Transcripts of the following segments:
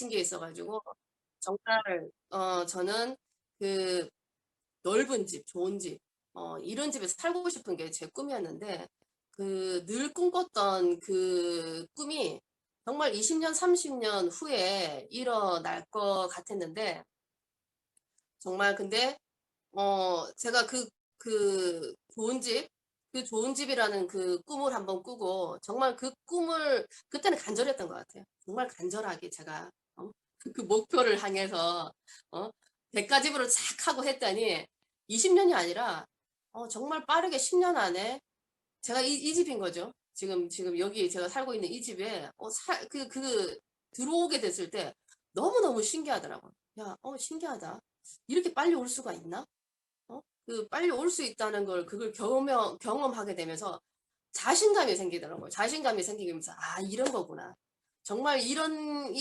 신기해 있어가지고 정말 저는 그 넓은 집, 좋은 집, 이런 집에서 살고 싶은 게 제 꿈이었는데 그 늘 꿈꿨던 그 꿈이 정말 20년, 30년 후에 일어날 것 같았는데 정말 근데 제가 그 좋은 집, 그 좋은 집이라는 그 꿈을 한번 꾸고 정말 그 꿈을 그때는 간절했던 것 같아요. 정말 간절하게 제가 그 목표를 향해서 어, 백가집으로 착 하고 했더니 20년이 아니라 정말 빠르게 10년 안에 제가 이 집인 거죠. 지금 여기 제가 살고 있는 이 집에 들어오게 됐을 때 너무너무 신기하더라고요. 야, 신기하다. 이렇게 빨리 올 수가 있나? 그 빨리 올 수 있다는 걸 그걸 경험하게 되면서 자신감이 생기더라고요. 자신감이 생기면서 아, 이런 거구나. 정말 이런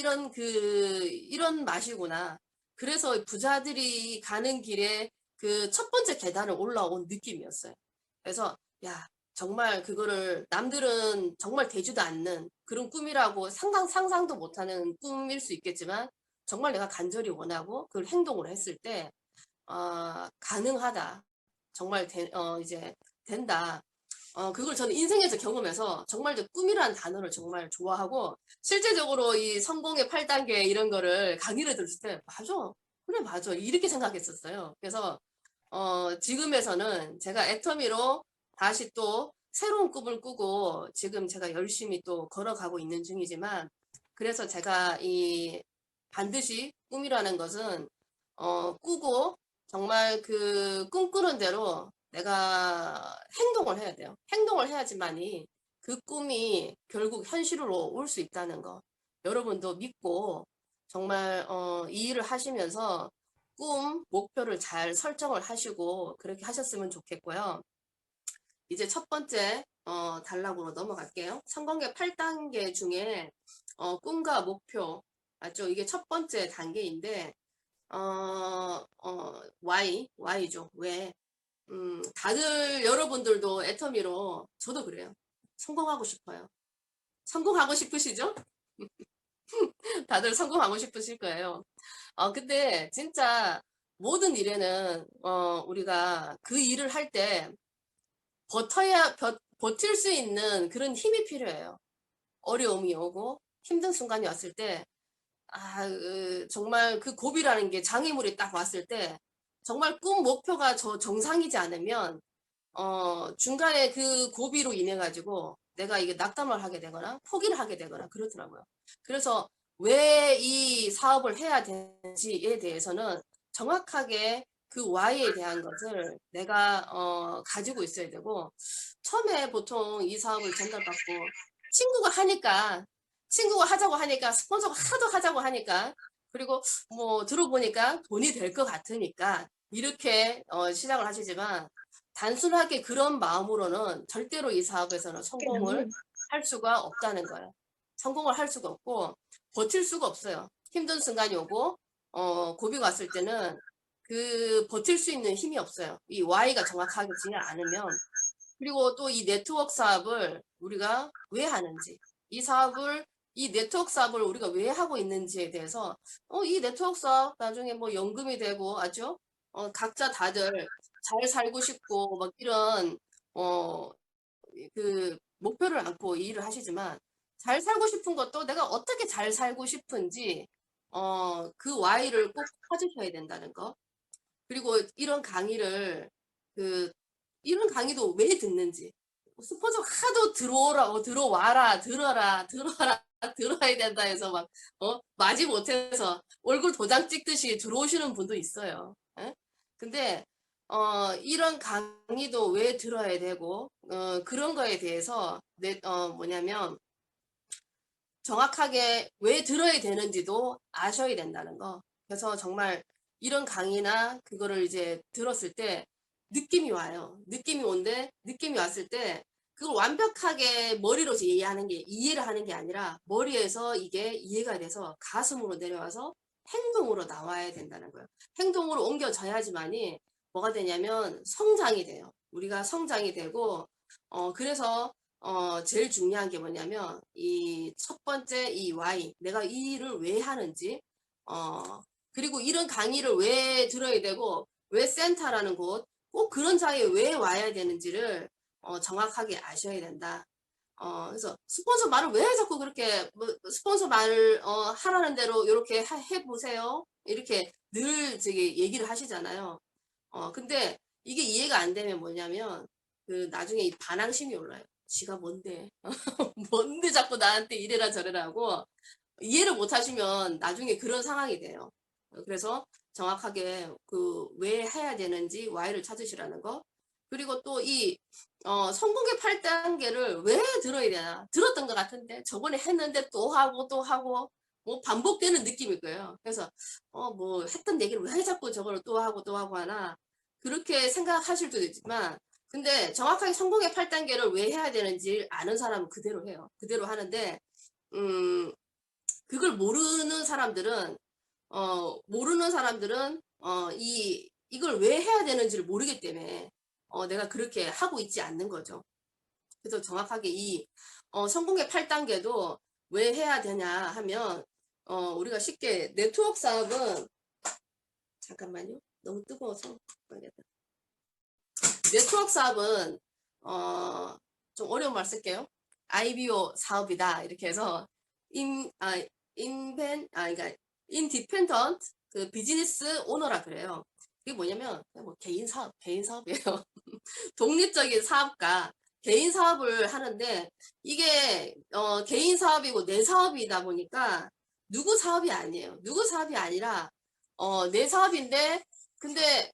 맛이구나. 그래서 부자들이 가는 길에 그 첫 번째 계단을 올라온 느낌이었어요. 그래서 야, 정말 그거를 남들은 정말 되지도 않는 그런 꿈이라고 상상도 못하는 꿈일 수 있겠지만 정말 내가 간절히 원하고 그걸 행동을 했을 때 가능하다. 정말 이제 된다. 그걸 저는 인생에서 경험해서 정말 꿈이라는 단어를 정말 좋아하고 실제적으로 이 성공의 8단계 이런 거를 강의를 들었을 때 맞아. 그래 맞아. 이렇게 생각했었어요. 그래서 지금에서는 제가 애터미로 다시 또 새로운 꿈을 꾸고 지금 제가 열심히 또 걸어가고 있는 중이지만 그래서 제가 이 반드시 꿈이라는 것은 꾸고 정말 그 꿈꾸는 대로 내가 행동을 해야 돼요. 행동을 해야지만이 그 꿈이 결국 현실로 올 수 있다는 거. 여러분도 믿고 정말 이 일을 하시면서 목표를 잘 설정을 하시고 그렇게 하셨으면 좋겠고요. 이제 첫 번째 단락으로 넘어갈게요. 성공의 8단계 중에 꿈과 목표 맞죠? 이게 첫 번째 단계인데 Y죠. 왜? 다들 여러분들도 애터미로 저도 그래요. 성공하고 싶어요. 성공하고 싶으시죠? 다들 성공하고 싶으실 거예요. 근데 진짜 모든 일에는 우리가 그 일을 할 때 버틸 수 있는 그런 힘이 필요해요. 어려움이 오고 힘든 순간이 왔을 때 정말 그 고비라는 게 장애물이 딱 왔을 때 정말 꿈 목표가 정상이지 않으면 중간에 그 고비로 인해 가지고 내가 이게 낙담을 하게 되거나 포기를 하게 되거나 그렇더라고요. 그래서 왜 이 사업을 해야 되는지에 대해서는 정확하게 그 Y에 대한 것을 내가 가지고 있어야 되고 처음에 보통 이 사업을 전달받고 친구가 하자고 하니까 스폰서가 하도 하자고 하니까 그리고 뭐 들어보니까 돈이 될 것 같으니까 이렇게 시작을 하시지만 단순하게 그런 마음으로는 절대로 이 사업에서는 성공을 할 수가 없다는 거예요. 성공을 할 수가 없고 버틸 수가 없어요. 힘든 순간이 오고 고비가 왔을 때는 그 버틸 수 있는 힘이 없어요. 이 Y가 정확하지 않으면 그리고 또 이 네트워크 사업을 우리가 왜 하는지 이 네트워크 사업을 우리가 왜 하고 있는지에 대해서 이 네트워크 사업 나중에 뭐 연금이 되고 아죠? 각자 다들 잘 살고 싶고 막 이런 어 그 목표를 안고 이 일을 하시지만 잘 살고 싶은 것도 내가 어떻게 잘 살고 싶은지 그 Y를 꼭 찾으셔야 된다는 거. 그리고 그 이런 강의도 왜 듣는지 스폰서가 하도 들어와라 들어라 들어야 된다 해서 막 마지 못해서 얼굴 도장 찍듯이 들어오시는 분도 있어요. 예? 근데 이런 강의도 왜 들어야 되고 그런 거에 대해서 뭐냐면 정확하게 왜 들어야 되는지도 아셔야 된다는 거. 그래서 정말 이런 강의나 그거를 이제 들었을 때 느낌이 와요. 느낌이 왔을 때 그걸 완벽하게 머리로 이해를 하는 게 아니라 머리에서 이게 이해가 돼서 가슴으로 내려와서 행동으로 나와야 된다는 거예요. 행동으로 옮겨져야지만이 뭐가 되냐면 성장이 돼요. 우리가 성장이 되고 그래서 제일 중요한 게 뭐냐면 이 첫 번째 이 why 내가 이 일을 왜 하는지 그리고 이런 강의를 왜 들어야 되고 왜 센터라는 곳 꼭 그런 자리에 왜 와야 되는지를 정확하게 아셔야 된다. 그래서 스폰서 말을 왜 자꾸 그렇게 뭐 스폰서 말을 하라는 대로 이렇게 해보세요. 이렇게 늘 저기 얘기를 하시잖아요. 근데 이게 이해가 안 되면 뭐냐면 그 나중에 이 반항심이 올라요. 지가 뭔데 뭔데 자꾸 나한테 이래라 저래라 하고 이해를 못 하시면 나중에 그런 상황이 돼요. 그래서 정확하게 그 왜 해야 되는지 why를 찾으시라는 거. 그리고 또 이 성공의 8단계를 왜 들어야 되나? 들었던 것 같은데 저번에 했는데 또 하고 또 하고 뭐 반복되는 느낌일 거예요. 그래서 뭐 했던 얘기를 왜 자꾸 저걸 또 하고 또 하고 하나? 그렇게 생각하실 수도 있지만 근데 정확하게 성공의 8단계를 왜 해야 되는지 아는 사람은 그대로 해요. 그대로 하는데 음 그걸 모르는 사람들은 이걸 왜 해야 되는지를 모르기 때문에 내가 그렇게 하고 있지 않는 거죠. 그래서 정확하게 이 성공의 8단계도 왜 해야 되냐 하면 우리가 쉽게 네트워크 사업은 잠깐만요. 너무 뜨거워서 네트워크 사업은 좀 어려운 말 쓸게요. IBO 사업이다 이렇게 해서 인, 아, 그러니까 인디펜던트 그 비즈니스 오너라 그래요. 그게 뭐냐면 뭐 개인 사업이에요. 독립적인 사업가, 개인 사업을 하는데 이게 개인 사업이고 내 사업이다 보니까 누구 사업이 아니에요. 누구 사업이 아니라 내 사업인데 근데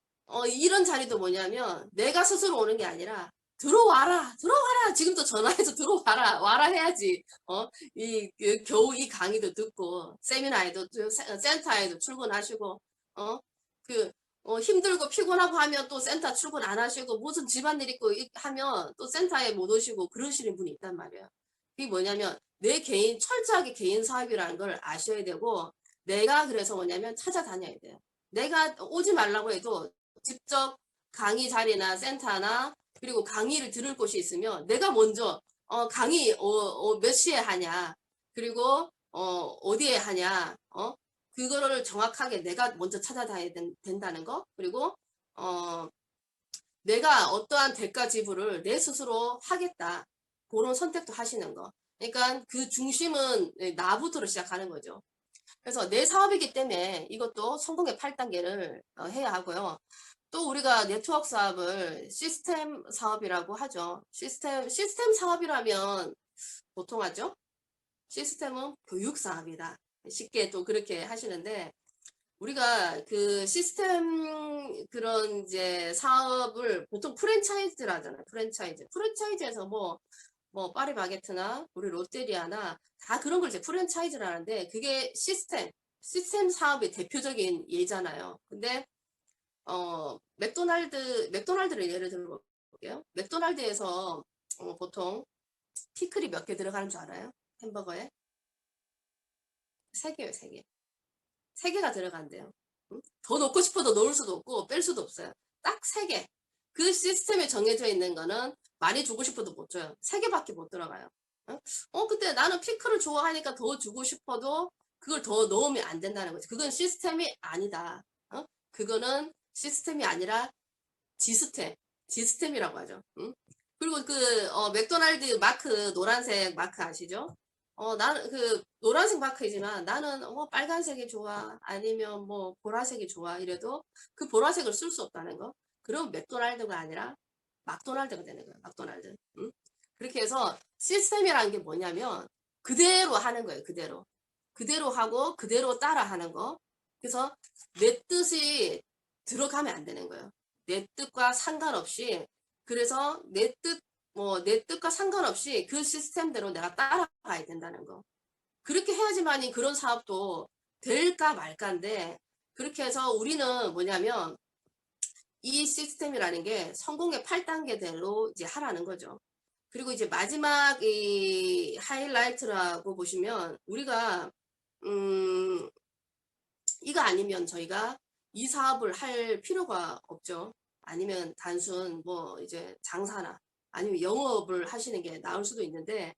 이런 자리도 뭐냐면 내가 스스로 오는 게 아니라 들어와라 지금도 전화해서 들어와라 와라 해야지 겨우 이 강의도 듣고 세미나에도 센터에도 출근하시고 그 힘들고 피곤하고 하면 또 센터 출근 안 하시고 무슨 집안일 있고 하면 또 센터에 못 오시고 그러시는 분이 있단 말이에요. 그게 뭐냐면 내 개인 철저하게 개인 사업이라는 걸 아셔야 되고 내가 그래서 뭐냐면 찾아다녀야 돼요. 내가 오지 말라고 해도 직접 강의 자리나 센터나 그리고 강의를 들을 곳이 있으면 내가 먼저 강의 몇 시에 하냐 그리고 어디에 하냐 그거를 정확하게 내가 먼저 찾아다녀야 된다는 거 그리고 어, 내가 어떠한 대가 지불을 내 스스로 하겠다 그런 선택도 하시는 거 그러니까 그 중심은 나부터로 시작하는 거죠. 그래서 내 사업이기 때문에 이것도 성공의 8단계를 해야 하고요. 또 우리가 네트워크 사업을 시스템 사업이라고 하죠. 시스템 사업이라면 보통 하죠. 시스템은 교육 사업이다. 쉽게 또 그렇게 하시는데 우리가 그 시스템 그런 이제 사업을 보통 프랜차이즈라 하잖아요. 프랜차이즈에서 뭐 파리바게트나 우리 롯데리아나 다 그런 걸 이제 프랜차이즈라는데 그게 시스템 사업의 대표적인 예잖아요. 근데 맥도날드를 예를 들어 볼게요. 맥도날드에서 보통 피클이 몇 개 들어가는 줄 알아요? 햄버거에 3개요, 3개. 3개가 들어간대요. 응? 더 넣고 싶어도 넣을 수도 없고 뺄 수도 없어요. 딱 3개. 그 시스템에 정해져 있는 거는 많이 주고 싶어도 못 줘요. 3개밖에 못 들어가요. 응? 근데 나는 피클을 좋아하니까 더 주고 싶어도 그걸 더 넣으면 안 된다는 거지. 그건 시스템이 아니다. 그거는 시스템이 아니라 지스템이라고 하죠. 응? 그리고 맥도날드 마크 노란색 마크 아시죠? 나는 그 노란색 마크이지만 나는 빨간색이 좋아 아니면 뭐 보라색이 좋아 이래도 그 보라색을 쓸 수 없다는 거. 그럼 맥도날드가 아니라 막도날드가 되는 거예요. 막도날드. 응? 그렇게 해서 시스템이라는 게 뭐냐면 그대로 하는 거예요. 그대로 하고 그대로 따라 하는 거. 그래서 내 뜻이 들어가면 안 되는 거예요. 내 뜻과 상관없이 그래서 내 뜻과 상관없이 그 시스템대로 내가 따라가야 된다는 거. 그렇게 해야지만이 그런 사업도 될까 말까인데 그렇게 해서 우리는 뭐냐면 이 시스템이라는 게 성공의 8단계대로 이제 하라는 거죠. 그리고 이제 마지막 이 하이라이트라고 보시면 우리가 이거 아니면 저희가 이 사업을 할 필요가 없죠. 아니면 단순 뭐 이제 장사나 아니면 영업을 하시는 게 나을 수도 있는데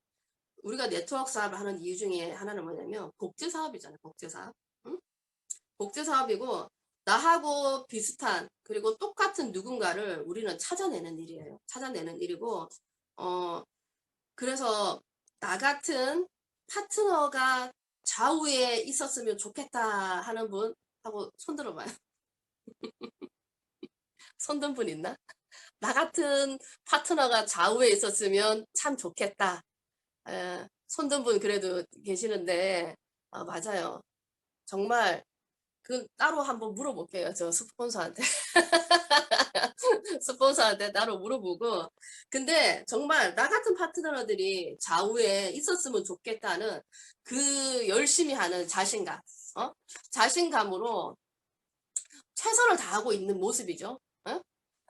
우리가 네트워크 사업을 하는 이유 중에 하나는 뭐냐면 복제 사업이잖아요. 복제 사업. 응? 복제 사업이고 나하고 비슷한 그리고 똑같은 누군가를 우리는 찾아내는 일이에요. 찾아내는 일이고 그래서 나 같은 파트너가 좌우에 있었으면 좋겠다 하는 분 하고 손 들어봐요. 손 든 분 있나? 나 같은 파트너가 좌우에 있었으면 참 좋겠다. 손 든 분 그래도 계시는데 맞아요. 정말 그 따로 한번 물어볼게요. 저 스폰서한테. 스폰서한테 따로 물어보고 근데 정말 나 같은 파트너들이 좌우에 있었으면 좋겠다는 그 열심히 하는 자신감 자신감으로 최선을 다하고 있는 모습이죠.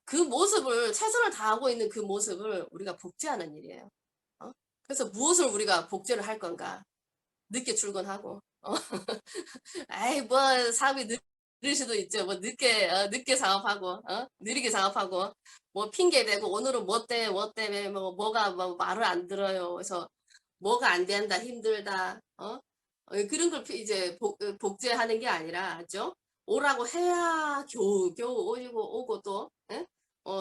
그 모습을 최선을 다하고 있는 그 모습을 우리가 복제하는 일이에요. 그래서 무엇을 우리가 복제를 할 건가 늦게 출근하고 아이 뭐 사업이 느릴 수도 있죠. 뭐 늦게 사업하고 느리게 사업하고 뭐 핑계 대고 오늘은 뭐 때문에 뭐가 뭐 말을 안 들어요. 그래서 뭐가 안 된다 힘들다 그런 걸 이제 복제하는 게 아니라 죠 오라고 해야 겨우 오고 또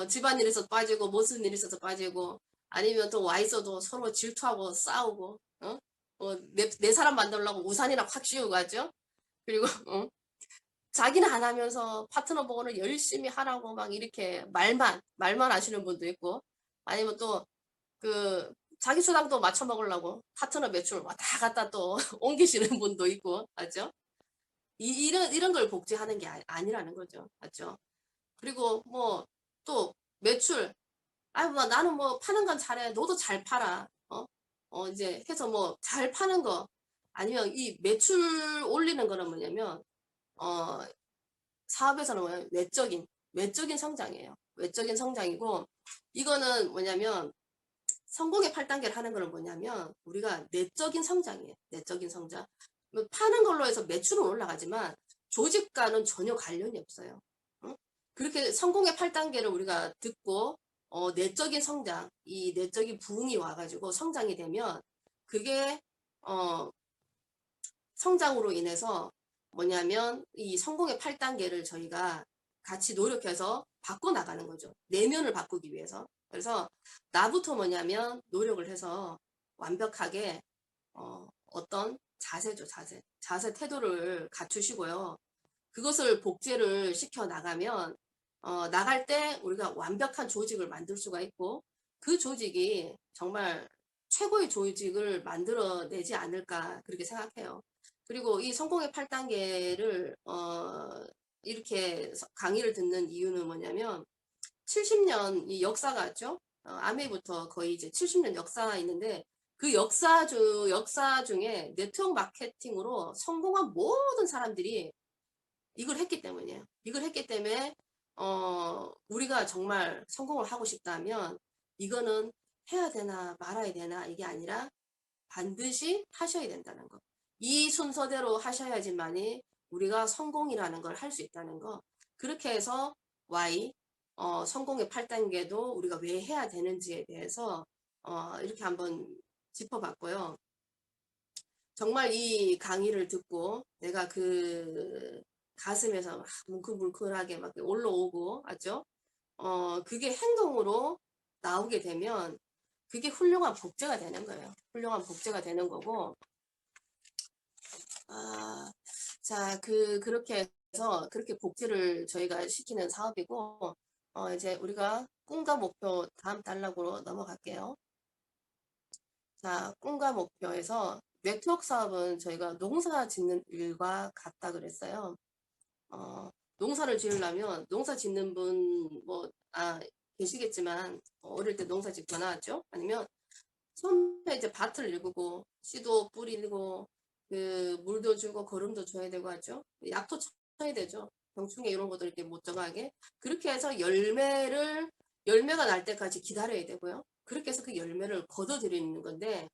집안일에서 빠지고 무슨 일 있어서 빠지고 아니면 또 와 있어도 서로 질투하고 싸우고 내 사람 만들려고 우산이나 확 씌우고 하죠. 그리고 자기는 안 하면서 파트너 보고는 열심히 하라고 막 이렇게 말만 하시는 분도 있고 아니면 또 그 자기 수당도 맞춰 먹으려고 파트너 매출 왔다 갔다 또 옮기시는 분도 있고 맞죠? 이런 걸 복제하는 게 아니라는 거죠. 맞죠? 그리고 뭐 또 매출 뭐 나는 뭐 파는 건 잘해 너도 잘 팔아 이제 해서 뭐 잘 파는 거 아니면 이 매출 올리는 거는 뭐냐면 어 사업에서는 뭐냐면 외적인 성장이에요. 외적인 성장이고 이거는 뭐냐면 성공의 8단계를 하는 거는 뭐냐면 우리가 내적인 성장이에요. 내적인 성장. 뭐 파는 걸로 해서 매출은 올라가지만 조직과는 전혀 관련이 없어요. 그렇게 성공의 8단계를 우리가 듣고 내적인 성장, 이 내적인 부흥이 와가지고 성장이 되면 그게 성장으로 인해서 뭐냐면 이 성공의 8단계를 저희가 같이 노력해서 바꿔나가는 거죠. 내면을 바꾸기 위해서. 그래서 나부터 뭐냐면 노력을 해서 완벽하게 어떤 자세죠. 자세 태도를 갖추시고요. 그것을 복제를 시켜 나가면 나갈 때 우리가 완벽한 조직을 만들 수가 있고 그 조직이 정말 최고의 조직을 만들어내지 않을까 그렇게 생각해요. 그리고 이 성공의 8단계를 이렇게 강의를 듣는 이유는 뭐냐면 70년 이 역사가 있죠. 아메부터 거의 이제 70년 역사가 있는데 그 역사 중에 네트워크 마케팅으로 성공한 모든 사람들이 이걸 했기 때문이에요. 이걸 했기 때문에 우리가 정말 성공을 하고 싶다면 이거는 해야 되나 말아야 되나 이게 아니라 반드시 하셔야 된다는 거. 이 순서대로 하셔야지만이 우리가 성공이라는 걸 할 수 있다는 거. 그렇게 해서 Y 성공의 8단계도 우리가 왜 해야 되는지에 대해서 이렇게 한번 짚어봤고요. 정말 이 강의를 듣고 내가 그 가슴에서 막 뭉클뭉클하게 막 올라오고 맞죠? 그게 행동으로 나오게 되면 그게 훌륭한 복제가 되는 거예요. 훌륭한 복제가 되는 거고 자, 그렇게 해서 그렇게 복제를 저희가 시키는 사업이고 이제 우리가 꿈과 목표 다음 단락으로 넘어갈게요. 자, 꿈과 목표에서 네트워크 사업은 저희가 농사 짓는 일과 같다 그랬어요. 농사를 지으려면 농사 짓는 분 계시겠지만 어릴 때 농사 짓거나 하죠. 아니면 처음에 이제 밭을 일구고 씨도 뿌리고 그 물도 주고 거름도 줘야 되고 하죠. 약도 쳐야 되죠. 병충해 이런 것들 이렇게 못 들어가게. 그렇게 해서 열매가 날 때까지 기다려야 되고요. 그렇게 해서 그 열매를 거둬들이는 건데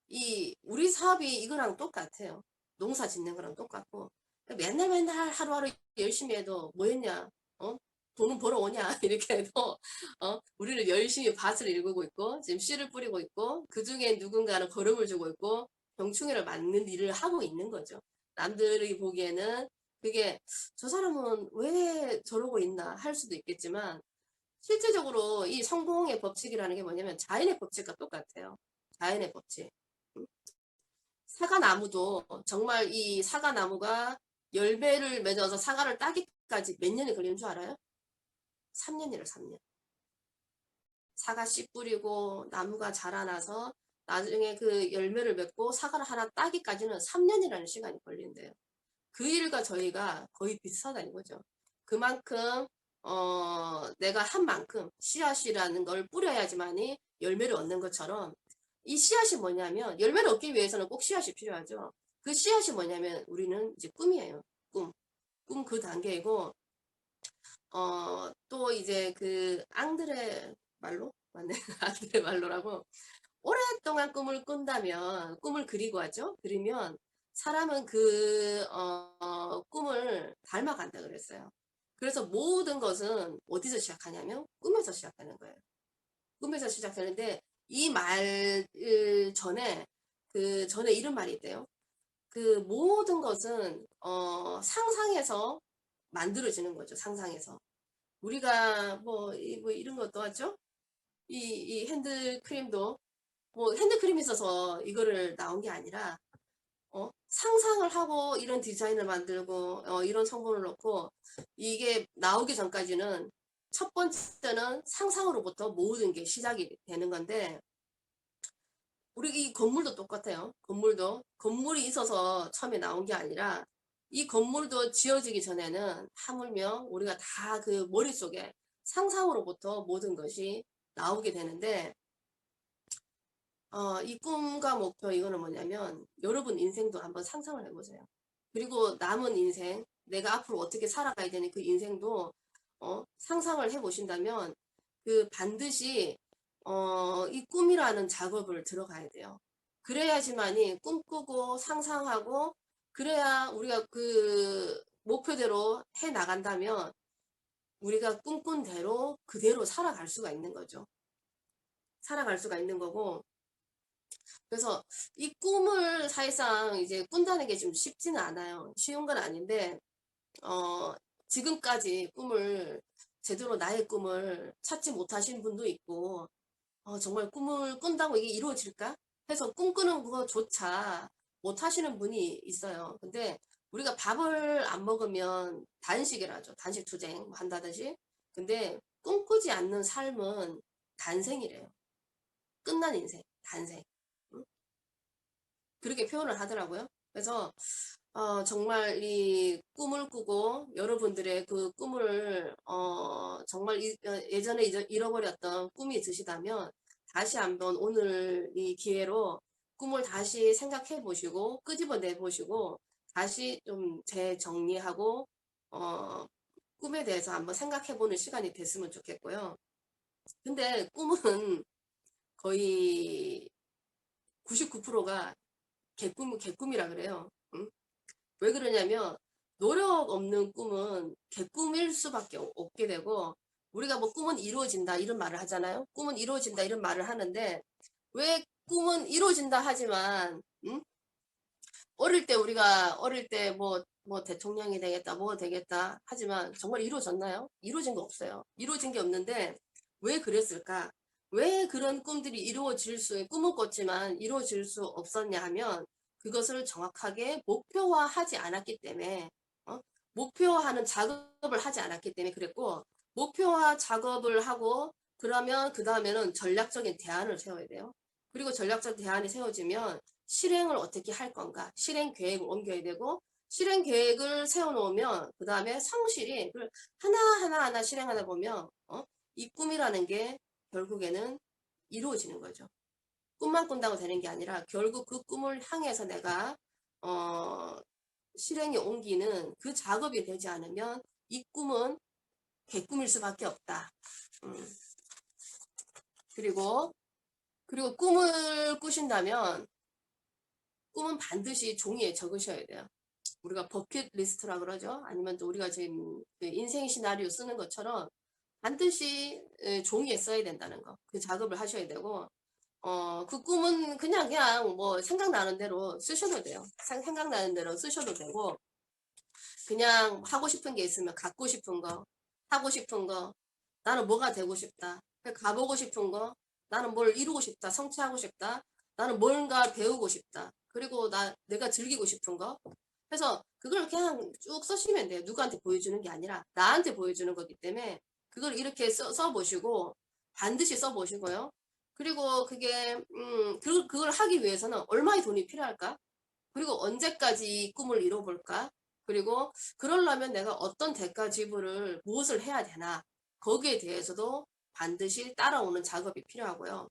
이 우리 사업이 이거랑 똑같아요. 농사 짓는 거랑 똑같고 맨날 하루하루 열심히 해도 뭐 했냐? 돈은 벌어오냐 이렇게 해도 우리는 열심히 밭을 일구고 있고 지금 씨를 뿌리고 있고 그중에 누군가는 걸음을 주고 있고 병충해를 맞는 일을 하고 있는 거죠. 남들이 보기에는 그게 저 사람은 왜 저러고 있나 할 수도 있겠지만 실제적으로 이 성공의 법칙이라는 게 뭐냐면 자연의 법칙과 똑같아요. 자연의 법칙. 사과나무도 정말 이 사과나무가 열매를 맺어서 사과를 따기까지 몇 년이 걸리는 줄 알아요? 3년이래요, 3년. 사과 씨 뿌리고 나무가 자라나서 나중에 그 열매를 맺고 사과를 하나 따기까지는 3년이라는 시간이 걸린대요. 그 일과 저희가 거의 비슷하다 이거죠. 그만큼 내가 한 만큼 씨앗이라는 걸 뿌려야지만이 열매를 얻는 것처럼 이 씨앗이 뭐냐면 열매를 얻기 위해서는 꼭 씨앗이 필요하죠. 그 씨앗이 뭐냐면 우리는 이제 꿈이에요. 꿈. 꿈 그 단계이고 또 이제 그 앙드레 말로? 맞네. 앙드레 말로라고 오랫동안 꿈을 꾼다면 꿈을 그리고 하죠. 그리면 사람은 그 꿈을 닮아간다 그랬어요. 그래서 모든 것은 어디서 시작하냐면 꿈에서 시작하는 거예요. 꿈에서 시작하는데 이 말 전에 그 전에 이런 말이 있대요. 그 모든 것은 상상해서 만들어지는 거죠. 상상해서. 우리가 뭐 이런 것도 하죠. 이 핸드크림도 뭐 핸드크림이 있어서 이거를 나온 게 아니라 상상을 하고 이런 디자인을 만들고 이런 성분을 넣고 이게 나오기 전까지는 첫 번째는 상상으로부터 모든 게 시작이 되는 건데 우리 이 건물도 똑같아요. 건물이 있어서 처음에 나온 게 아니라 이 건물도 지어지기 전에는 하물며 우리가 다 그 머릿속에 상상으로부터 모든 것이 나오게 되는데 이 꿈과 목표 이거는 뭐냐면 여러분 인생도 한번 상상을 해보세요. 그리고 남은 인생 내가 앞으로 어떻게 살아가야 되는 그 인생도 상상을 해보신다면 그 반드시 이 꿈이라는 작업을 들어가야 돼요. 그래야지만이 꿈꾸고 상상하고 그래야 우리가 그 목표대로 해 나간다면 우리가 꿈꾼 대로 그대로 살아갈 수가 있는 거죠. 살아갈 수가 있는 거고 그래서 이 꿈을 사실상 이제 꾼다는 게 좀 쉽지는 않아요. 쉬운 건 아닌데 어, 지금까지 꿈을 제대로 나의 꿈을 찾지 못하신 분도 있고 정말 꿈을 꾼다고 이게 이루어질까? 해서 꿈꾸는 그거조차 못 하시는 분이 있어요. 근데 우리가 밥을 안 먹으면 단식이라 하죠. 단식 투쟁 뭐 한다듯이. 근데 꿈꾸지 않는 삶은 단생이래요. 끝난 인생, 단생. 응? 그렇게 표현을 하더라고요. 그래서 정말 이 꿈을 꾸고 여러분들의 그 꿈을 정말 예전에 잃어버렸던 꿈이 있으시다면 다시 한번 오늘 이 기회로 꿈을 다시 생각해 보시고 끄집어내 보시고 다시 좀 재정리하고 어, 꿈에 대해서 한번 생각해 보는 시간이 됐으면 좋겠고요. 근데 꿈은 거의 99%가 개꿈이라 그래요. 응? 왜 그러냐면 노력 없는 꿈은 개꿈일 수밖에 없게 되고 우리가 뭐 꿈은 이루어진다 이런 말을 하잖아요. 꿈은 이루어진다 이런 말을 하는데 왜 꿈은 이루어진다 하지만 어릴 때 우리가 어릴 때 뭐 대통령이 되겠다 뭐 되겠다 하지만 정말 이루어졌나요? 이루어진 거 없어요. 이루어진 게 없는데 왜 그랬을까? 왜 그런 꿈들이 꿈은 꿨지만 이루어질 수 없었냐 하면 그것을 정확하게 목표화하지 않았기 때문에 목표화하는 작업을 하지 않았기 때문에 그랬고 목표화 작업을 하고 그러면 그 다음에는 전략적인 대안을 세워야 돼요. 그리고 전략적 대안이 세워지면 실행을 어떻게 할 건가 실행 계획을 옮겨야 되고 실행 계획을 세워놓으면 그 다음에 성실히 하나하나 실행하다 보면 이 꿈이라는 게 결국에는 이루어지는 거죠. 꿈만 꾼다고 되는 게 아니라 결국 그 꿈을 향해서 내가 실행에 옮기는 그 작업이 되지 않으면 이 꿈은 개꿈일 수밖에 없다. 그리고 꿈을 꾸신다면 꿈은 반드시 종이에 적으셔야 돼요. 우리가 버킷 리스트라 그러죠. 아니면 또 우리가 지금 그 인생 시나리오 쓰는 것처럼 반드시 종이에 써야 된다는 거. 그 작업을 하셔야 되고, 그 꿈은 그냥 뭐 생각나는 대로 쓰셔도 돼요. 생각나는 대로 쓰셔도 되고, 그냥 하고 싶은 게 있으면 갖고 싶은 거, 하고 싶은 거, 나는 뭐가 되고 싶다. 가보고 싶은 거, 나는 뭘 이루고 싶다. 성취하고 싶다. 나는 뭔가 배우고 싶다. 그리고 내가 즐기고 싶은 거. 그래서 그걸 그냥 쭉 쓰시면 돼요. 누구한테 보여주는 게 아니라 나한테 보여주는 거기 때문에 그걸 이렇게 써보시고 반드시 써보시고요. 그리고 그걸 하기 위해서는 얼마의 돈이 필요할까? 그리고 언제까지 이 꿈을 이뤄볼까? 그리고 그러려면 내가 어떤 대가 지불을 무엇을 해야 되나? 거기에 대해서도 반드시 따라오는 작업이 필요하고요.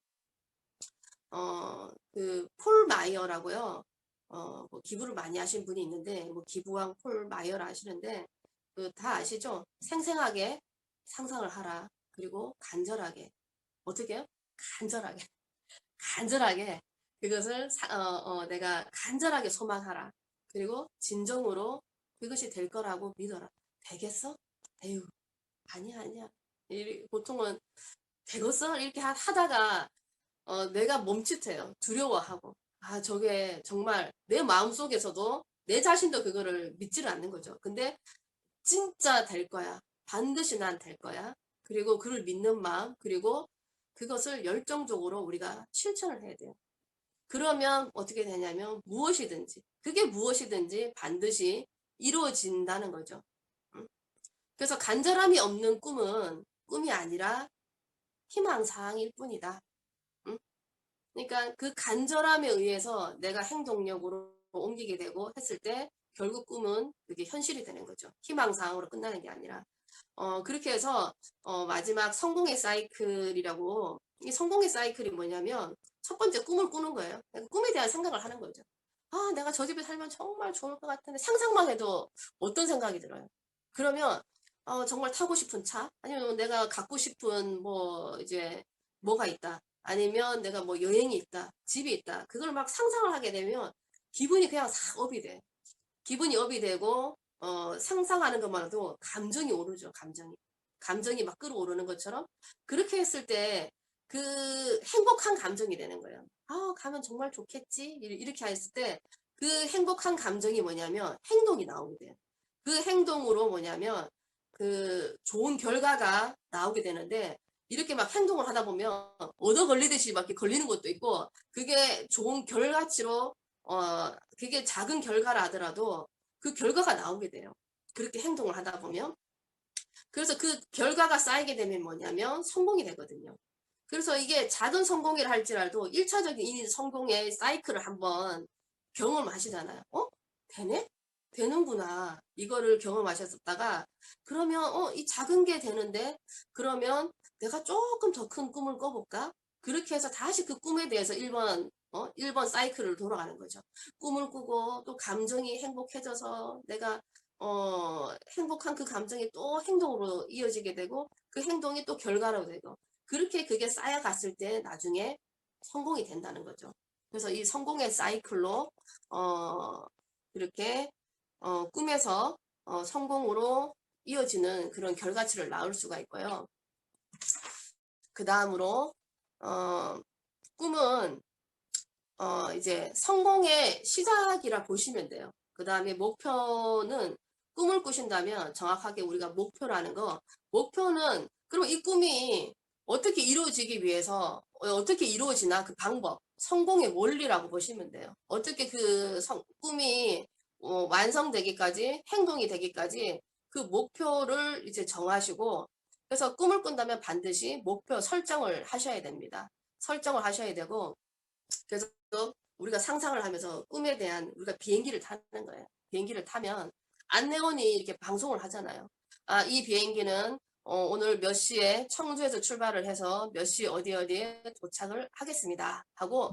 폴 마이어라고요. 뭐 기부를 많이 하신 분이 있는데, 뭐 기부왕 폴 마이어를 아시는데, 다 아시죠? 생생하게 상상을 하라. 그리고 간절하게. 어떻게 해요? 간절하게. 간절하게 그것을 내가 간절하게 소망하라. 그리고 진정으로 그것이 될 거라고 믿어라. 되겠어? 에휴, 아니야. 보통은 되겠어? 이렇게 하다가 내가 멈칫해요. 두려워하고. 아, 저게 정말 내 마음속에서도 내 자신도 그거를 믿지를 않는 거죠. 근데 진짜 될 거야. 반드시 난 될 거야. 그리고 그를 믿는 마음, 그리고 그것을 열정적으로 우리가 실천을 해야 돼요. 그러면 어떻게 되냐면 그게 무엇이든지 반드시 이루어진다는 거죠. 그래서 간절함이 없는 꿈은 꿈이 아니라 희망사항일 뿐이다. 그러니까 그 간절함에 의해서 내가 행동력으로 옮기게 되고 했을 때 결국 꿈은 그게 현실이 되는 거죠. 희망사항으로 끝나는 게 아니라. 그렇게 해서 마지막 성공의 사이클이라고, 이 성공의 사이클이 뭐냐면 첫 번째 꿈을 꾸는 거예요. 꿈에 대한 생각을 하는 거죠. 아, 내가 저 집에 살면 정말 좋을 것 같은데 상상만 해도 어떤 생각이 들어요. 그러면 정말 타고 싶은 차, 아니면 내가 갖고 싶은 뭐 이제 뭐가 있다, 아니면 내가 뭐 여행이 있다, 집이 있다, 그걸 막 상상을 하게 되면 기분이 그냥 싹 업이 돼. 기분이 업이 되고 상상하는 것만으로도 감정이 오르죠. 감정이 막 끌어오르는 것처럼 그렇게 했을 때 그 행복한 감정이 되는 거예요. 아, 가면 정말 좋겠지. 이렇게 했을 때 그 행복한 감정이 뭐냐면 행동이 나오게 돼요. 그 행동으로 뭐냐면 그 좋은 결과가 나오게 되는데, 이렇게 막 행동을 하다 보면 얻어 걸리듯이 막 이렇게 걸리는 것도 있고, 그게 좋은 결과치로 그게 작은 결과라 하더라도 그 결과가 나오게 돼요. 그렇게 행동을 하다 보면. 그래서 그 결과가 쌓이게 되면 뭐냐면 성공이 되거든요. 그래서 이게 작은 성공이라 할지라도 1차적인 이 성공의 사이클을 한번 경험하시잖아요. 되네? 되는구나. 이거를 경험하셨다가 그러면 이 작은 게 되는데, 그러면 내가 조금 더 큰 꿈을 꿔볼까? 그렇게 해서 다시 그 꿈에 대해서 1번 사이클을 돌아가는 거죠. 꿈을 꾸고 또 감정이 행복해져서 내가 행복한 그 감정이 또 행동으로 이어지게 되고, 그 행동이 또 결과로 되고, 그렇게 그게 쌓여갔을 때 나중에 성공이 된다는 거죠. 그래서 이 성공의 사이클로 이렇게 꿈에서 성공으로 이어지는 그런 결과치를 낳을 수가 있고요. 그 다음으로 꿈은 이제 성공의 시작이라 보시면 돼요. 그 다음에 목표는, 꿈을 꾸신다면 정확하게 우리가 목표라는 거, 목표는 그럼 이 꿈이 어떻게 이루어지기 위해서 어떻게 이루어지나 그 방법, 성공의 원리라고 보시면 돼요. 어떻게 그 꿈이 완성되기까지, 행동이 되기까지 그 목표를 이제 정하시고, 그래서 꿈을 꾼다면 반드시 목표 설정을 하셔야 됩니다. 설정을 하셔야 되고, 그래서 우리가 상상을 하면서 꿈에 대한, 우리가 비행기를 타는 거예요. 비행기를 타면 안내원이 이렇게 방송을 하잖아요. 아, 이 비행기는 오늘 몇 시에 청주에서 출발을 해서 몇 시 어디에 도착을 하겠습니다 하고,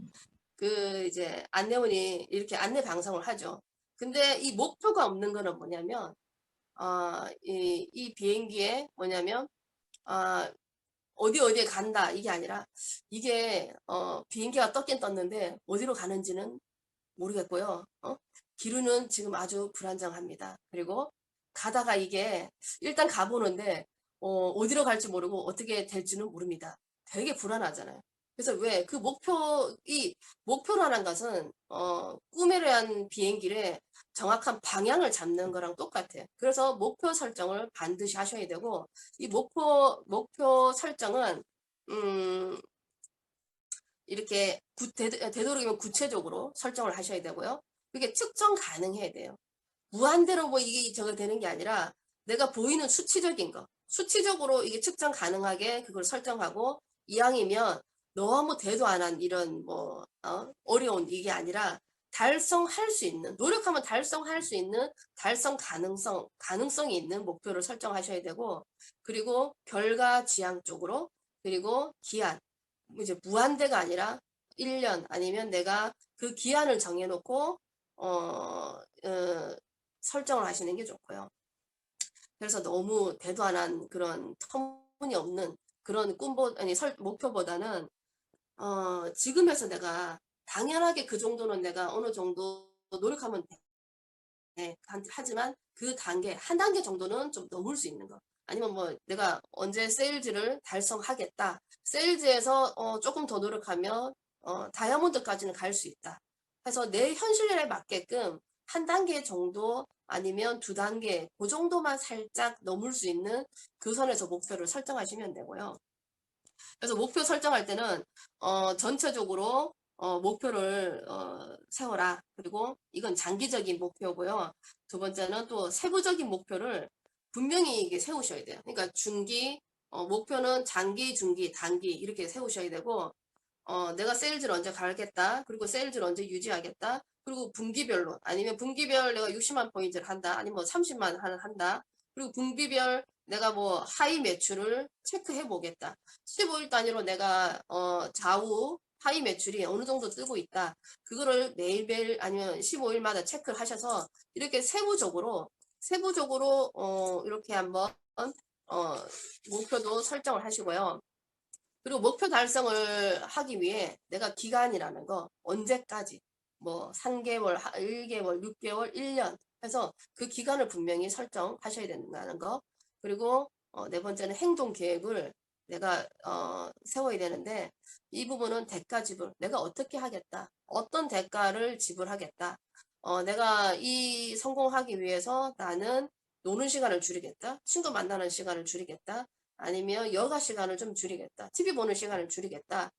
그 이제 안내원이 이렇게 안내 방송을 하죠. 근데 이 목표가 없는 거는 뭐냐면 이 비행기에 뭐냐면 어디에 간다 이게 아니라, 이게 비행기가 떴긴 떴는데 어디로 가는지는 모르겠고요. 기류는 지금 아주 불안정합니다. 그리고 가다가 이게 일단 가보는데 어디로 갈지 모르고 어떻게 될지는 모릅니다. 되게 불안하잖아요. 그래서 왜 그 목표라는 것은 꿈에 대한 비행길에 정확한 방향을 잡는 거랑 똑같아요. 그래서 목표 설정을 반드시 하셔야 되고, 이 목표 설정은 음, 이렇게 되도록이면 구체적으로 설정을 하셔야 되고요. 그게 측정 가능해야 돼요. 무한대로 뭐 이게 저거 되는 게 아니라 내가 보이는 수치적인 거, 수치적으로 이게 측정 가능하게 그걸 설정하고, 이왕이면 너무 대도 안 한 이런 뭐 어려운 이게 아니라 달성할 수 있는, 노력하면 달성할 수 있는 달성 가능성이 있는 목표를 설정하셔야 되고, 그리고 결과 지향 쪽으로, 그리고 기한, 이제 무한대가 아니라 1년 아니면 내가 그 기한을 정해놓고 어, 설정을 하시는 게 좋고요. 그래서 너무 대도 안 한 그런 터무니없는 그런 목표보다는 지금에서 내가 당연하게 그 정도는 내가 어느 정도 노력하면 돼. 하지만 그 한 단계 정도는 좀 넘을 수 있는 거. 아니면 뭐 내가 언제 세일즈를 달성하겠다. 세일즈에서 조금 더 노력하면 다이아몬드까지는 갈 수 있다. 그래서 내 현실에 맞게끔 한 단계 정도 아니면 두 단계 그 정도만 살짝 넘을 수 있는 그 선에서 목표를 설정하시면 되고요. 그래서 목표 설정할 때는 전체적으로 목표를 세워라. 그리고 이건 장기적인 목표고요. 두 번째는 또 세부적인 목표를 분명히 이게 세우셔야 돼요. 그러니까 중기 목표는 장기, 중기, 단기 이렇게 세우셔야 되고, 내가 세일즈를 언제 가겠다. 그리고 세일즈를 언제 유지하겠다. 그리고 분기별로 아니면 분기별 내가 60만 포인트를 한다. 아니면 뭐 30만 한다. 그리고 분기별 내가 뭐 하이 매출을 체크해 보겠다. 15일 단위로 내가 좌우 하이 매출이 어느 정도 뜨고 있다. 그거를 매일매일 아니면 15일마다 체크를 하셔서 이렇게 세부적으로 이렇게 한번 어, 목표도 설정을 하시고요. 그리고 목표 달성을 하기 위해 내가 기간이라는 거 언제까지 뭐 3개월, 1개월, 6개월, 1년 해서 그 기간을 분명히 설정하셔야 된다는 거. 그리고 네 번째는 행동 계획을 내가 세워야 되는데, 이 부분은 대가 지불, 내가 어떻게 하겠다, 어떤 대가를 지불하겠다, 내가 이 성공하기 위해서 나는 노는 시간을 줄이겠다, 친구 만나는 시간을 줄이겠다, 아니면 여가 시간을 좀 줄이겠다, TV 보는 시간을 줄이겠다,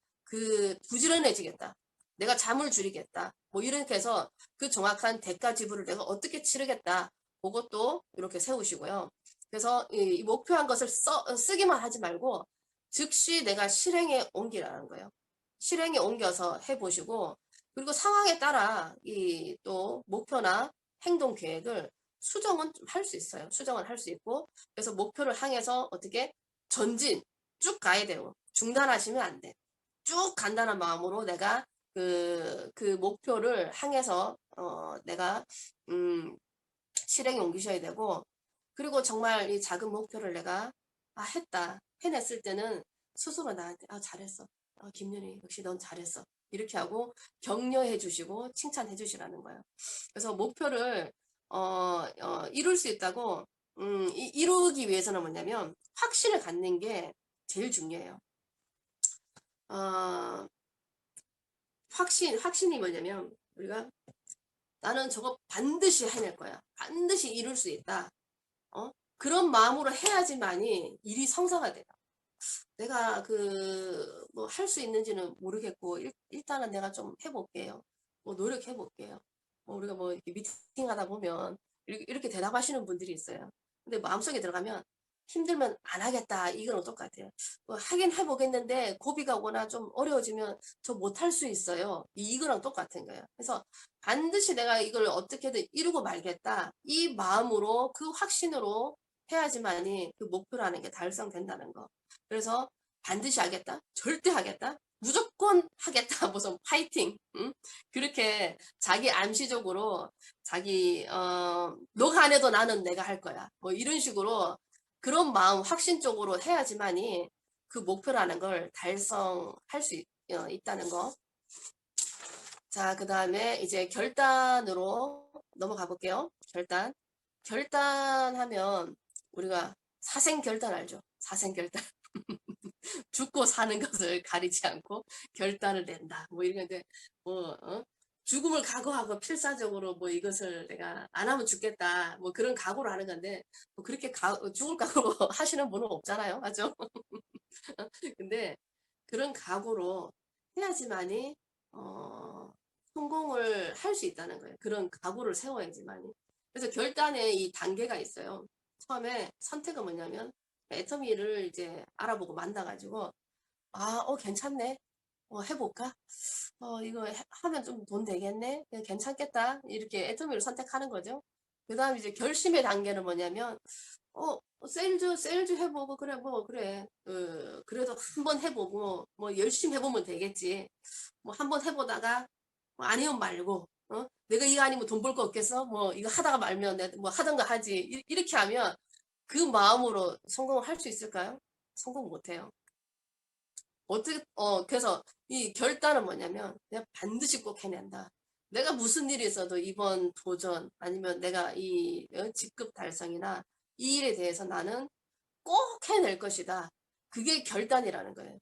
부지런해지겠다, 내가 잠을 줄이겠다, 뭐 이렇게 해서 그 정확한 대가 지불을 내가 어떻게 치르겠다, 그것도 이렇게 세우시고요. 그래서 이 목표한 것을 쓰기만 하지 말고 즉시 내가 실행에 옮기라는 거예요. 실행에 옮겨서 해보시고, 그리고 상황에 따라 이 또 목표나 행동 계획을 수정은 할 수 있어요. 수정은 할 수 있고, 그래서 목표를 향해서 어떻게 전진 쭉 가야 되고, 중단하시면 안 돼. 쭉 간다는 마음으로 내가 그 목표를 향해서 내가 실행에 옮기셔야 되고, 그리고 정말 이 작은 목표를 내가 했다, 해냈을 때는 스스로 나한테 잘했어, 김윤희 역시 넌 잘했어, 이렇게 하고 격려해 주시고 칭찬해 주시라는 거예요. 그래서 목표를 이룰 수 있다고 이루기 위해서는 뭐냐면 확신을 갖는 게 제일 중요해요. 확신이 뭐냐면 우리가 나는 저거 반드시 해낼 거야, 반드시 이룰 수 있다, 그런 마음으로 해야지만이 일이 성사가 돼요. 내가 뭐 할 수 있는지는 모르겠고 일단은 내가 좀 해볼게요. 뭐 노력해 볼게요. 우리가 뭐 이렇게 미팅하다 보면 이렇게 대답하시는 분들이 있어요. 근데 마음속에 들어가면 힘들면 안 하겠다, 이거랑 똑같아요. 뭐 하긴 해보겠는데 고비가 오거나 좀 어려워지면 저 못할 수 있어요, 이거랑 똑같은 거예요. 그래서 반드시 내가 이걸 어떻게든 이루고 말겠다, 이 마음으로 그 확신으로 해야지만이 그 목표라는 게 달성된다는 거. 그래서 반드시 하겠다, 절대 하겠다, 무조건 하겠다, 무슨 파이팅, 응? 그렇게 자기 암시적으로 자기 너가 안 해도 나는 내가 할 거야, 뭐 이런 식으로 그런 마음 확신적으로 해야지만이 그 목표라는 걸 달성할 수 있다는 거. 자, 그 다음에 이제 결단으로 넘어가 볼게요. 결단하면 우리가 사생결단 알죠? 사생결단. 죽고 사는 것을 가리지 않고 결단을 낸다. 뭐 이런데 뭐 죽음을 각오하고 필사적으로 뭐 이것을 내가 안 하면 죽겠다. 뭐 그런 각오를 하는 건데 뭐 그렇게 죽을 각오로 하시는 분은 없잖아요. 맞죠? 근데 그런 각오로 해야지만이 성공을 할 수 있다는 거예요. 그런 각오를 세워야지만이. 그래서 결단에 이 단계가 있어요. 처음에 선택은 뭐냐면 애터미를 이제 알아보고 만나가지고 괜찮네. 해볼까? 이거 하면 좀 돈 되겠네? 괜찮겠다. 이렇게 애터미를 선택하는 거죠. 그 다음 이제 결심의 단계는 뭐냐면, 세일즈 해보고, 그래, 뭐, 그래. 그래도 한번 해보고, 뭐, 열심히 해보면 되겠지. 뭐, 한번 해보다가, 뭐 아니면 말고, 내가 이거 아니면 돈 벌 거 없겠어? 뭐, 이거 하다가 말면, 내가 뭐, 하던가 하지. 이렇게 하면, 그 마음으로 성공을 할 수 있을까요? 성공 못해요. 그래서 이 결단은 뭐냐면 내가 반드시 꼭 해낸다. 내가 무슨 일이 있어도 이번 도전 아니면 내가 이 직급 달성이나 이 일에 대해서 나는 꼭 해낼 것이다. 그게 결단이라는 거예요.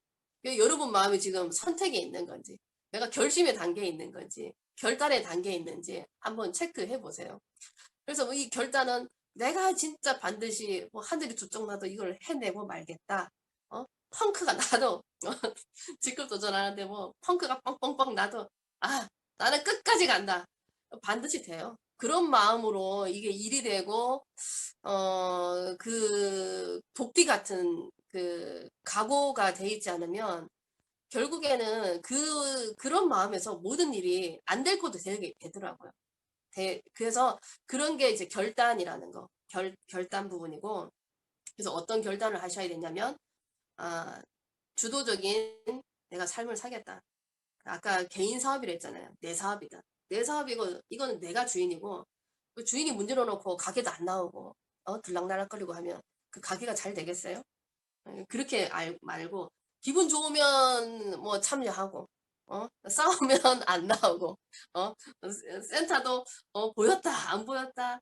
여러분 마음이 지금 선택에 있는 건지, 내가 결심의 단계에 있는 건지, 결단의 단계에 있는지 한번 체크해 보세요. 그래서 이 결단은 내가 진짜 반드시 뭐 하늘이 두 쪽 나도 이걸 해내고 말겠다. 펑크가 나도 직급 도전하는데 뭐 펑크가 뻥뻥뻥 나도 나는 끝까지 간다. 반드시 돼요. 그런 마음으로 이게 일이 되고 그 도끼 같은 그 각오가 돼 있지 않으면 결국에는 그런 마음에서 모든 일이 안 될 것도 되더라고요. 그래서 그런 게 이제 결단이라는 거, 결단 부분이고, 그래서 어떤 결단을 하셔야 되냐면, 주도적인 내가 삶을 살겠다. 아까 개인 사업이라 했잖아요. 내 사업이다. 내 사업이고, 이거는 내가 주인이고, 그 주인이 문제로 놓고 가게도 안 나오고, 들락날락거리고 하면 그 가게가 잘 되겠어요? 그렇게 말고, 기분 좋으면 뭐 참여하고, 싸우면 안 나오고, 센터도, 보였다, 안 보였다,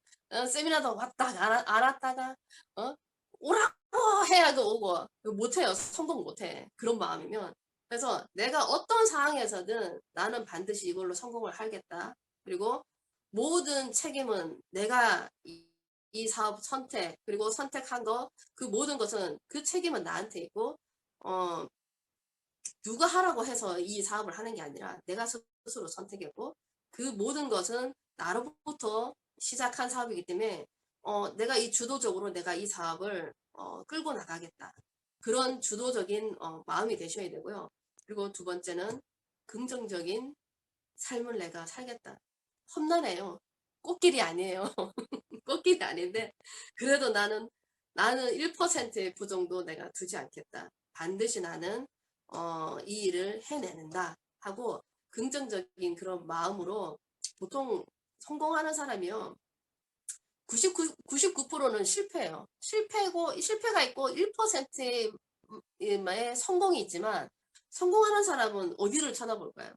세미나도 왔다, 안 왔다가, 어, 오라고 해야도 오고, 못해요. 성공 못해. 그런 마음이면. 그래서 내가 어떤 상황에서든 나는 반드시 이걸로 성공을 하겠다. 그리고 모든 책임은 내가 이 사업 선택, 그리고 선택한 거, 그 모든 것은 그 책임은 나한테 있고, 어, 누가 하라고 해서 이 사업을 하는 게 아니라 내가 스스로 선택했고, 그 모든 것은 나로부터 시작한 사업이기 때문에, 내가 이 주도적으로 내가 이 사업을 끌고 나가겠다. 그런 주도적인 마음이 되셔야 되고요. 그리고 두 번째는 긍정적인 삶을 내가 살겠다. 험난해요. 꽃길이 아니에요. 꽃길이 아닌데 그래도 나는 1%의 부정도 내가 두지 않겠다. 반드시 나는 이 일을 해내는다 하고 긍정적인 그런 마음으로 보통 성공하는 사람이요. 99%는 실패예요. 실패가 있고 1%의 성공이 있지만 성공하는 사람은 어디를 쳐다볼까요?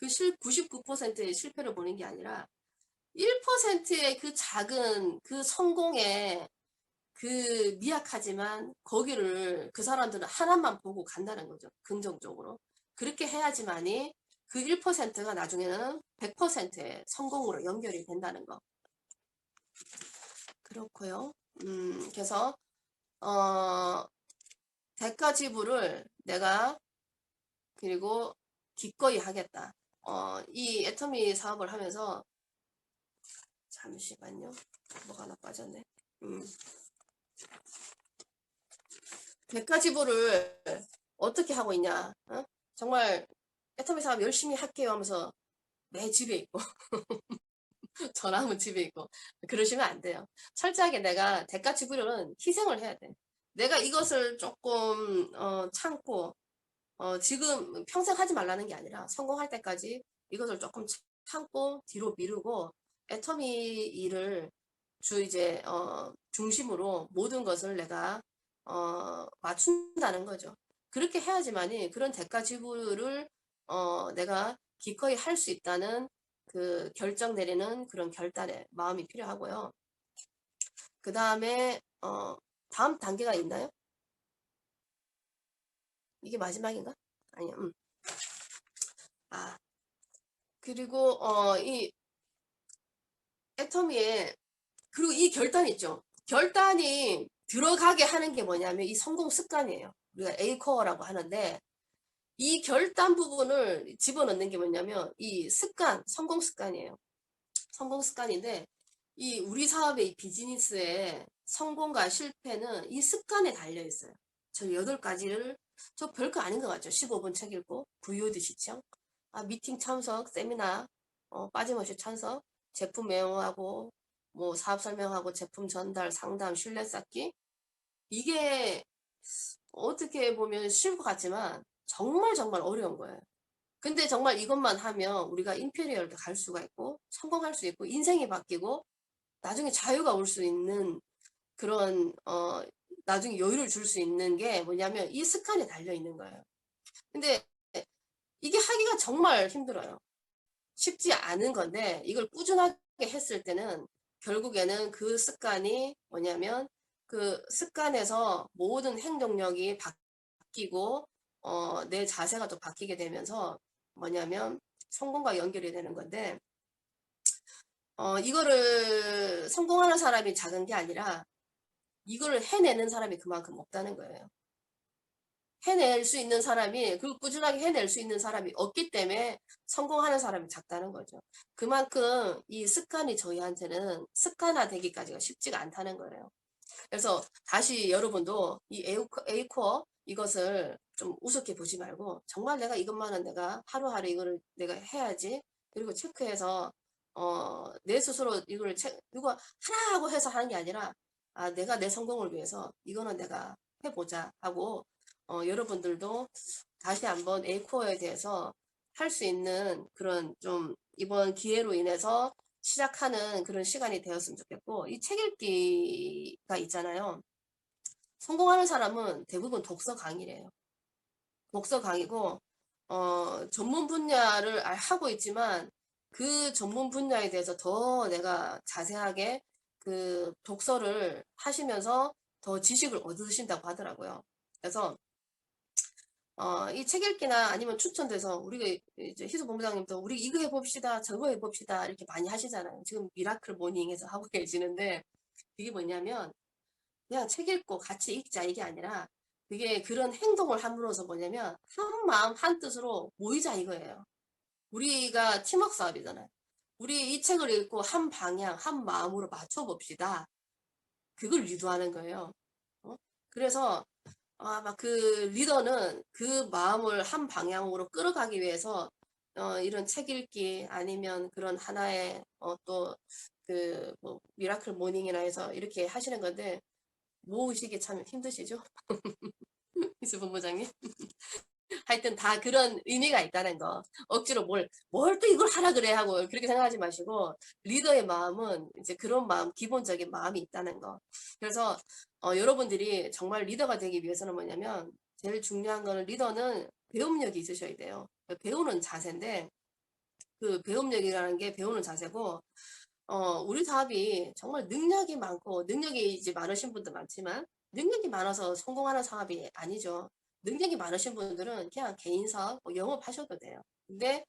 99%의 실패를 보는 게 아니라 1%의 그 작은 그 성공에 그 미약하지만 거기를 그 사람들은 하나만 보고 간다는 거죠. 긍정적으로. 그렇게 해야지만이 그 1%가 나중에는 100%의 성공으로 연결이 된다는 거. 그렇고요. 그래서 대가 지불을 내가 그리고 기꺼이 하겠다. 이 애터미 사업을 하면서 잠시만요. 뭐가 하나 빠졌네. 대가 지불을 어떻게 하고 있냐? 정말 애터미 사업 열심히 할게요 하면서 내 집에 있고 전화하면 집에 있고 그러시면 안 돼요. 철저하게 내가 대가 지불은 희생을 해야 돼. 내가 이것을 조금 참고 지금 평생 하지 말라는 게 아니라 성공할 때까지 이것을 조금 참고 뒤로 미루고 애터미 일을 이제 중심으로 모든 것을 내가 맞춘다는 거죠. 그렇게 해야지만이 그런 대가 지불을 내가 기꺼이 할 수 있다는 그 결정 내리는 그런 결단의 마음이 필요하고요. 그 다음에 다음 단계가 있나요? 이게 마지막인가? 아니요. 그리고 이 애터미에 그리고 이 결단 있죠. 결단이 들어가게 하는 게 뭐냐면 이 성공 습관이에요. 우리가 A코어라고 하는데 이 결단 부분을 집어넣는 게 뭐냐면 이 습관, 성공 습관이에요. 성공 습관인데 이 우리 사업의 이 비즈니스의 성공과 실패는 이 습관에 달려 있어요. 저 8가지를 저 별거 아닌 것 같죠. 15분 책 읽고 VOD 시청, 미팅 참석, 세미나 빠짐없이 참석, 제품 메모하고 뭐 사업 설명하고 제품 전달, 상담, 신뢰 쌓기. 이게 어떻게 보면 쉬울 것 같지만 정말 정말 어려운 거예요. 근데 정말 이것만 하면 우리가 임페리얼도 갈 수가 있고 성공할 수 있고 인생이 바뀌고 나중에 자유가 올 수 있는 그런 나중에 여유를 줄 수 있는 게 뭐냐면 이 습관에 달려 있는 거예요. 근데 이게 하기가 정말 힘들어요. 쉽지 않은 건데 이걸 꾸준하게 했을 때는 결국에는 그 습관이 뭐냐면 그 습관에서 모든 행동력이 바뀌고 내 자세가 또 바뀌게 되면서 뭐냐면 성공과 연결이 되는 건데 이거를 성공하는 사람이 작은 게 아니라 이거를 해내는 사람이 그만큼 없다는 거예요. 해낼 수 있는 사람이 그 꾸준하게 해낼 수 있는 사람이 없기 때문에 성공하는 사람이 작다는 거죠. 그만큼 이 습관이 저희한테는 습관화되기까지가 쉽지가 않다는 거예요. 그래서 다시 여러분도 이 A코어 이것을 좀 우습게 보지 말고 정말 내가 이것만은 내가 하루하루 이거를 내가 해야지. 그리고 체크해서 내 스스로 이걸 이거 하나 하고 해서 하는 게 아니라 내가 내 성공을 위해서 이거는 내가 해보자 하고 여러분들도 다시 한번 A코어에 대해서 할 수 있는 그런 좀 이번 기회로 인해서 시작하는 그런 시간이 되었으면 좋겠고 이 책 읽기가 있잖아요. 성공하는 사람은 대부분 독서 강의래요. 독서 강의고 전문 분야를 하고 있지만 그 전문 분야에 대해서 더 내가 자세하게 그 독서를 하시면서 더 지식을 얻으신다고 하더라고요. 그래서 이 책 읽기나 아니면 추천돼서 우리가 이제 희수 본부장님도 우리 이거 해봅시다 저거 해봅시다 이렇게 많이 하시잖아요. 지금 미라클 모닝에서 하고 계시는데 그게 뭐냐면 그냥 책 읽고 같이 읽자 이게 아니라 그게 그런 행동을 함으로써 뭐냐면 한 마음 한 뜻으로 모이자 이거예요. 우리가 팀워크 사업이잖아요. 우리 이 책을 읽고 한 방향 한 마음으로 맞춰 봅시다. 그걸 유도하는 거예요. 그래서 막 그 리더는 그 마음을 한 방향으로 끌어가기 위해서 이런 책 읽기 아니면 그런 하나의 또 그 뭐 미라클 모닝이나 해서 이렇게 하시는 건데 모으시기 참 힘드시죠? 이수 본부장님. 하여튼 다 그런 의미가 있다는 거. 억지로 뭘 또 이걸 하라 그래 하고 그렇게 생각하지 마시고 리더의 마음은 이제 그런 마음, 기본적인 마음이 있다는 거. 그래서 여러분들이 정말 리더가 되기 위해서는 뭐냐면 제일 중요한 거는 리더는 배움력이 있으셔야 돼요. 배우는 자세인데 그 배움력이라는 게 배우는 자세고 우리 사업이 정말 능력이 많고 능력이 이제 많으신 분도 많지만 능력이 많아서 성공하는 사업이 아니죠. 능력이 많으신 분들은 그냥 개인 사업 뭐 영업하셔도 돼요. 근데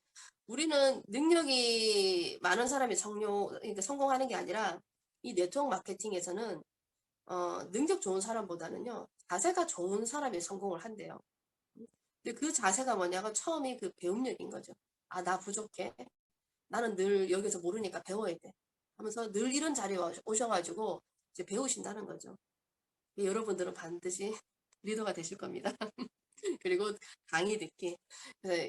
우리는 능력이 많은 사람이 그러니까 성공하는 게 아니라 이 네트워크 마케팅에서는 능력 좋은 사람보다는요 자세가 좋은 사람이 성공을 한대요. 근데 그 자세가 뭐냐가 처음이 그 배움력인 거죠. 나 부족해. 나는 늘 여기서 모르니까 배워야 돼. 하면서 늘 이런 자리에 오셔가지고 이제 배우신다는 거죠. 여러분들은 반드시 리더가 되실 겁니다. 그리고 강의 듣기.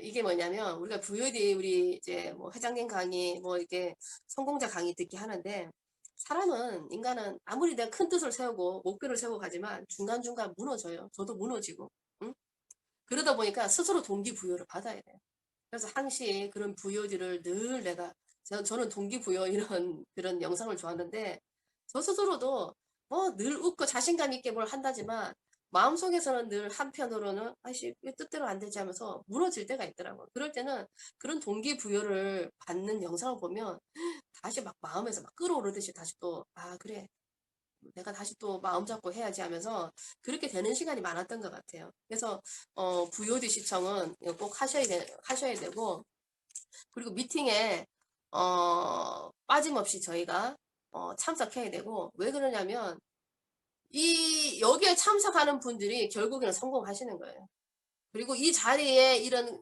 이게 뭐냐면 우리가 VOD 우리 이제 뭐 회장님 강의 뭐 이렇게 성공자 강의 듣기 하는데 사람은 인간은 아무리 내가 큰 뜻을 세우고 목표를 세우고 가지만 중간중간 무너져요. 저도 무너지고. 응? 그러다 보니까 스스로 동기부여를 받아야 돼요. 그래서 항시 그런 VOD를 늘 내가 저는 동기부여 이런 그런 영상을 좋아하는데 저 스스로도 뭐 늘 웃고 자신감 있게 뭘 한다지만 마음속에서는 늘 한편으로는 아이씨 왜 뜻대로 안 되지 하면서 무너질 때가 있더라고요. 그럴 때는 그런 동기부여를 받는 영상을 보면 다시 막 마음에서 막 끌어오르듯이 다시 또 아 그래 내가 다시 또 마음 잡고 해야지 하면서 그렇게 되는 시간이 많았던 것 같아요. 그래서 VOD 시청은 이거 꼭 하셔야 되고 그리고 미팅에 빠짐없이 저희가 참석해야 되고 왜 그러냐면 여기에 참석하는 분들이 결국에는 성공하시는 거예요. 그리고 이 자리에 이런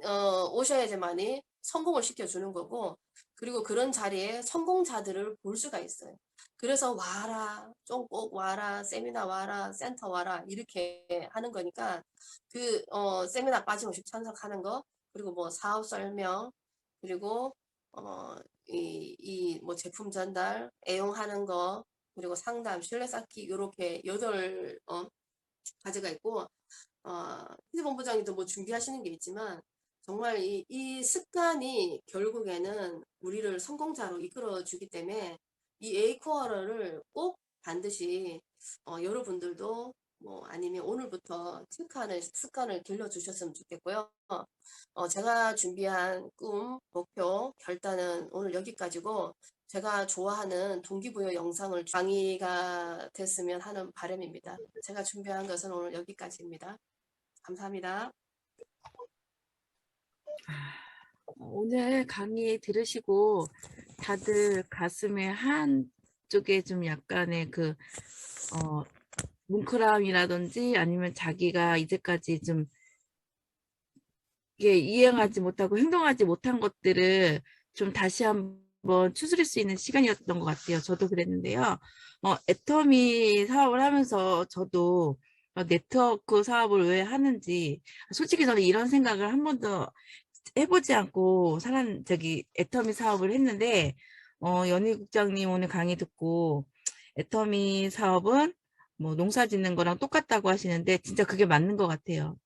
오셔야지만이 성공을 시켜주는 거고 그리고 그런 자리에 성공자들을 볼 수가 있어요. 그래서 와라, 좀 꼭 와라, 세미나 와라, 센터 와라 이렇게 하는 거니까 그 세미나 빠짐없이 참석하는 거 그리고 뭐 사업 설명 그리고 이 뭐 제품 전달, 애용하는 거 그리고 상담, 신뢰 쌓기 요렇게 8 가지가 있고 피디본부장님도 뭐 준비하시는 게 있지만 정말 이 습관이 결국에는 우리를 성공자로 이끌어 주기 때문에 이 A코어를 꼭 반드시 여러분들도 뭐 아니면 오늘부터 체크하는 습관을 길러주셨으면 좋겠고요. 제가 준비한 꿈, 목표, 결단은 오늘 여기까지고 제가 좋아하는 동기부여 영상을 강의가 됐으면 하는 바람입니다. 제가 준비한 것은 오늘 여기까지입니다. 감사합니다. 오늘 강의 들으시고 다들 가슴에 한쪽에 좀 약간의 그 뭉클함이라든지 아니면 자기가 이제까지 좀 이게 이행하지 못하고 행동하지 못한 것들을 좀 다시 한번 추스릴 수 있는 시간이었던 것 같아요. 저도 그랬는데요. 애터미 사업을 하면서 저도 네트워크 사업을 왜 하는지 솔직히 저는 이런 생각을 한 번도 해보지 않고 애터미 사업을 했는데 연희국장님 오늘 강의 듣고 애터미 사업은 뭐 농사 짓는 거랑 똑같다고 하시는데 진짜 그게 맞는 것 같아요.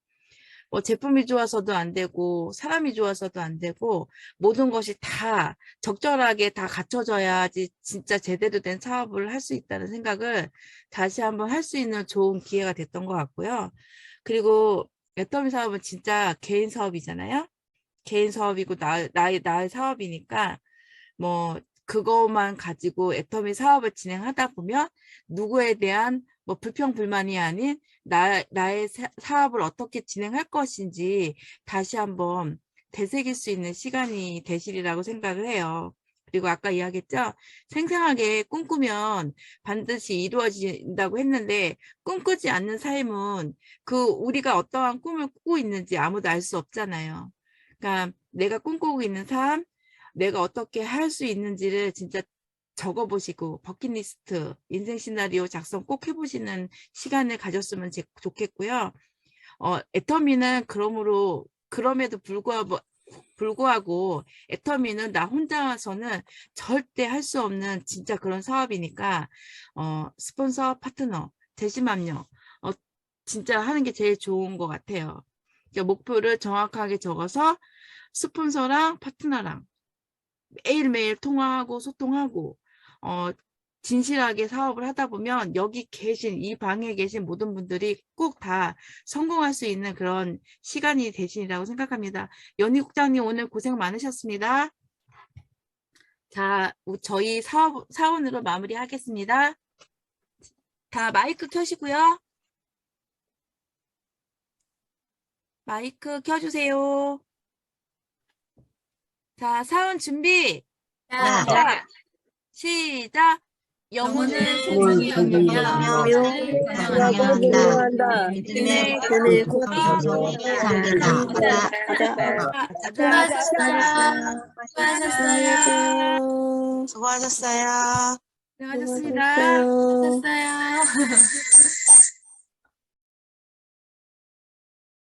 제품이 좋아서도 안 되고 사람이 좋아서도 안 되고 모든 것이 다 적절하게 다 갖춰져야지 진짜 제대로 된 사업을 할 수 있다는 생각을 다시 한번 할 수 있는 좋은 기회가 됐던 것 같고요. 그리고 애터미 사업은 진짜 개인 사업이잖아요. 개인 사업이고 나의 사업이니까 뭐 그것만 가지고 애터미 사업을 진행하다 보면 누구에 대한 뭐 불평불만이 아닌 나의 사업을 어떻게 진행할 것인지 다시 한번 되새길 수 있는 시간이 되시리라고 생각을 해요. 그리고 아까 이야기했죠. 생생하게 꿈꾸면 반드시 이루어진다고 했는데 꿈꾸지 않는 삶은 우리가 어떠한 꿈을 꾸고 있는지 아무도 알 수 없잖아요. 그러니까 내가 꿈꾸고 있는 삶, 내가 어떻게 할 수 있는지를 진짜 적어보시고 버킷리스트, 인생 시나리오 작성 꼭 해보시는 시간을 가졌으면 좋겠고요. 애터미는 그럼에도 불구하고 애터미는 나 혼자서는 절대 할 수 없는 진짜 그런 사업이니까 스폰서, 파트너, 재심합력 진짜 하는 게 제일 좋은 것 같아요. 그러니까 목표를 정확하게 적어서 스폰서랑 파트너랑 매일매일 통화하고 소통하고 진실하게 사업을 하다 보면 이 방에 계신 모든 분들이 꼭 다 성공할 수 있는 그런 시간이 되시리라고 생각합니다. 연희 국장님 오늘 고생 많으셨습니다. 자, 저희 사원으로 마무리하겠습니다. 다 마이크 켜시고요. 마이크 켜주세요. 자, 사원 준비. 자, 시작. 영혼은 소중히 여기며 사랑하며 사랑한다. 믿음의 돈을 꼭 섬긴다. 수고하셨어요. 수고하셨습니다. 수고하셨어요.